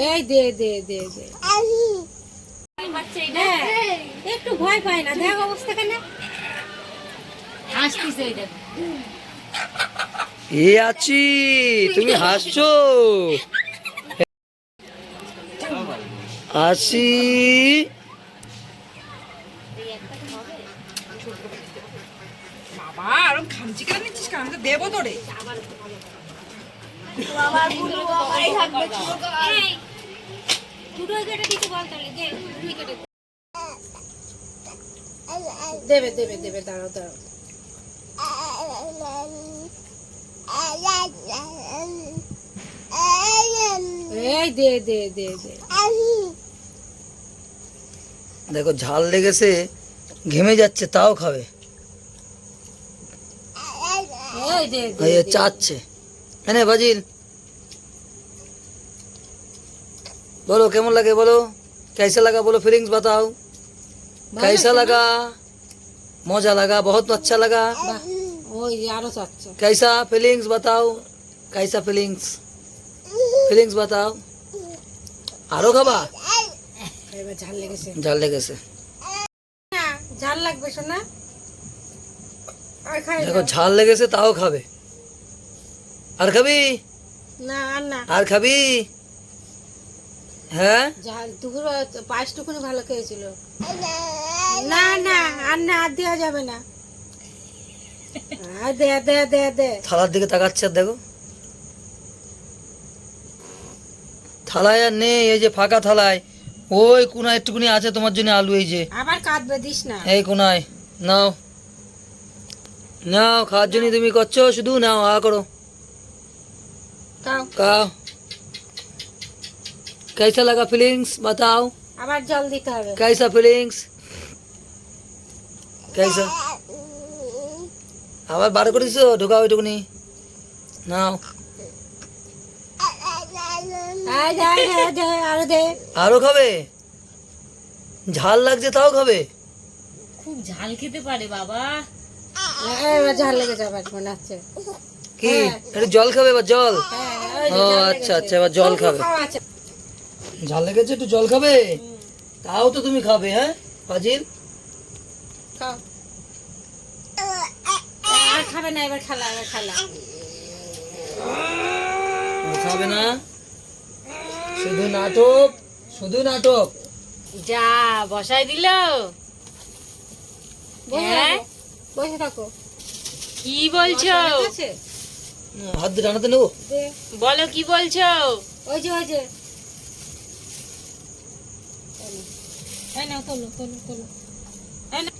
এই দে দে দে দে একটু ভয় পায় না, দেখ অবস্থা কেন হাসতিছে। এ আছি, তুমি হাসছো? আসি বাবা আর খামচি করে নিচ্ছিস কেন? আমি তো দেবো তোরে। দেবে দেবে দেবে, দাঁড়াও দাঁড়াও। এই দে দে দে দে। দেখো ঝাল লেগেছে, ঘেমে যাচ্ছে, তাও খাবে। এই দে দে ये चाचे है ना बाजिल, बोलो केमन लगे, बोलो कैसा लगा, बोलो फीलिंग्स बताओ, कैसा लगा? मजा लगा, बहुत अच्छा लगा। ওই আরো চাচ্ছে। कैसा फीलिंग्स बताओ, कैसा फीलिंग्स, फीलिंग्स बताओ। आरो खाबा? এবার ঝাল লেগেছে ঝাল লেগেছে, না, ঝাল লাগবে শোনা। আর খাই দেখো ঝাল লেগেছে তাও খাবে। আর খাবি? না আর না, আর খাবি? হ্যাঁ ঝাল দুপুর পাঁচটুকুনি ভালো খেয়েছিল। না না আর না, আর দেওয়া যাবে না। আর দে দে দে দে। থালার দিকে তাকাচ্ছে, আর দেখো থালায় আর নেই, এই যে ফাঁকা থালায় ওই কোনায় একটুকুনি আছে তোমার জন্য আলু, এই যে আবার কাঁদবে, দিস না। এই কোনায় নাও, নাও খাওয়ার জন্য তুমি করছো, শুধু নাও, করো খাও। খাও। कैसा लगा फीलिंग्स बताओ, আবার জল দিতে হবে। कैसा फीलिंग्स, कैसा? আবার বার করে দিছো, ঢোকাও ওইটুকুনি, নাও আয় দে দে দে, আরো দে। আরো খাবে? ঝাল লাগছে তাও খাবে? খুব ঝাল খেতে পারে বাবা। এবার ঝাল লেগেছে আবার মনে হচ্ছে। কি একটু জল খাবে? বা জল? হ্যাঁ, ওই যে ও ঝাল আচ্ছা লেগেছে। আচ্ছা, এবার জল খাবে। খাওয়া আছে। ঝাল লেগেছে, একটু জল খাবে? তাও তো তুমি খাবে? হ্যাঁ ফাজিল, খাও। আর খাবে না, এবার খালা, এবার খালা। খাবে না, শুধু নাটক, শুধু নাটক। যা বসাই দিল। বসে হ্যাঁ? থাকো, বসে থাকো। কি বলছো? ঠিক আছে? হাত দিয়ে টানাতে নেবো? দে। বলো কি বলছো? ওই যে ওই যে। এই নাও, তোলো তোলো তোলো। এই নাও।